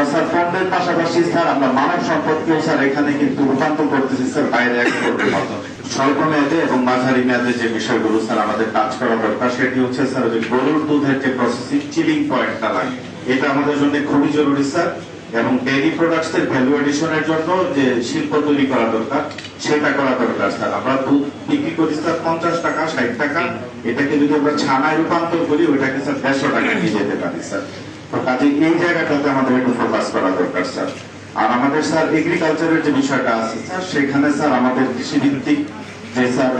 আমরা স্যার পণ্যের পাশাপাশি স্যার আমরা মানব সম্পদকেও স্যার এখানে কিন্তু রূপান্তর করতেছি স্যার বাইরে এক্সপোর্টের মতো। স্বল্প মেয়াদে এবং মাঝারি মেয়াদে যে বিষয়গুলো স্যার আমাদের কাজ করা দরকার সেটি হচ্ছে স্যার যে গরুর দুধের যে প্রসেসিং চিলিং পয়েন্টটা লাগে, এটা আমাদের জন্য খুবই জরুরি স্যার। এবং ডেইরি প্রোডাক্টস এর ভ্যালু এডিশনের জন্য যে শিল্প তৈরি করা দরকার সেটা করা দরকার স্যার। আমরা দুধ বিক্রি করি স্যার 50 টাকা 60 টাকা, এটাকে যদি আমরা ছানায় রূপান্তর করি ওইটাকে স্যার 150 টাকা নিয়ে যেতে পারি স্যার। তো কাজে এই জায়গাটাতে আমাদের একটু ফোকাস করা দরকার স্যার। আর আমাদের স্যার এগ্রিকালচারের যে বিষয়টা আছে স্যার, সেখানে স্যার আমাদের কৃষি ভিত্তিক যে স্যার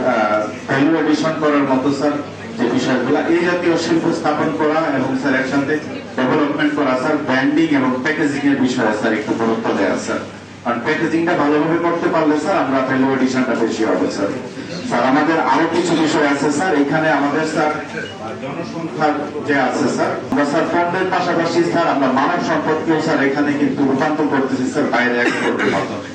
ভ্যালু এডিশন করার মতো স্যার যে বিষয়গুলো, এই জাতীয় শিল্প স্থাপন করা এবং স্যার একসাথে ডেভেলপমেন্ট করা স্যার, ব্র্যান্ডিং এবং প্যাকেজিং এর বিষয়ে স্যার একটু গুরুত্ব দেওয়া স্যার। কারণ প্যাকেজিংটা ভালোভাবে করতে পারলে স্যার আমরা ভ্যালু এডিশনটা বেশি হবে স্যার। স্যার আমাদের আরো কিছু বিষয় আছে স্যার, এখানে আমাদের স্যার জনসংখ্যার যে আছে স্যার, আমরা স্যার পণ্যের পাশাপাশি স্যার আমরা মানব সম্পদকেও স্যার এখানে কিন্তু রূপান্তর করতেছি স্যার বাইরে এক্সপোর্টের মাধ্যমে।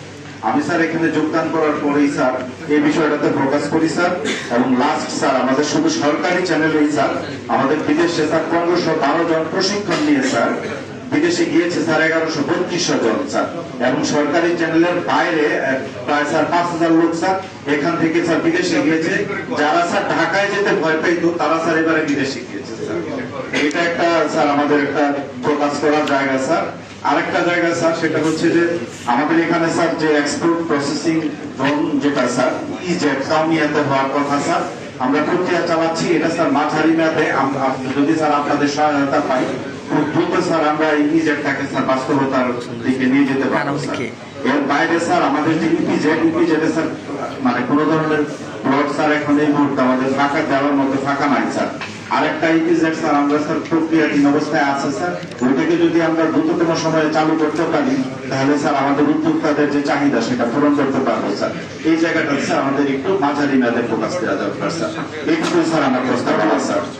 আমি স্যার এখানে যোগদান করার পরেই স্যার এই বিষয়টাতে ফোকাস করি স্যার। এবং লাস্ট স্যার আমাদের শুধু সরকারি চ্যানেলেই স্যার আমাদের বিদেশে স্যার 1512 জন প্রশিক্ষণ নিয়ে স্যার বিদেশে গিয়েছে স্যার 1132 জন স্যার। এবং সরকারি চ্যানেলের বাইরে প্রায় স্যার 5000 লোক স্যার এখান থেকে স্যার বিদেশে গিয়েছে। যারা স্যার ঢাকায় যেতে ভয় পাইতো তারা স্যার এবারে বিদেশে গিয়েছে স্যার। এটা একটা স্যার আমাদের একটা ফোকাস করার জায়গা স্যার। আরেকটা জায়গা স্যার সেটা হচ্ছে যে আমাদের এখানে স্যার যে এক্সপোর্ট প্রসেসিং জোন যেটা স্যার ইজেড কাউনিয়াতে হওয়ার কথা স্যার, আমরা প্রক্রিয়া চালাচ্ছি। এটা স্যার মাঝারি মেয়াদে যদি স্যার আপনাদের সহায়তা পাই খুব দ্রুত স্যার আমরা এই ইজেডটাকে স্যার বাস্তবতার দিকে নিয়ে যেতে পারবো স্যার। এর বাইরে স্যার আমাদের যে ইপিজেডে স্যার মানে কোন ধরনের প্লট স্যার এখন এই মুহূর্তে আমাদের ফাঁকা দেওয়ার মতো ফাঁকা নাই স্যার। আরেকটা ইপিজেড স্যার আমরা স্যার প্রক্রিয়াধীন অবস্থায় আছে স্যার, ওইটাকে যদি আমরা দ্রুততম সময়ে চালু করতে পারি তাহলে স্যার আমাদের উদ্যোক্তাদের যে চাহিদা সেটা পূরণ করতে পারবো স্যার। এই জায়গাটা স্যার আমাদের একটু মাঝারি মেয়াদে ফোকাস দেওয়া দরকার স্যার। এইটুকু স্যার আমার প্রস্তাবনা স্যার।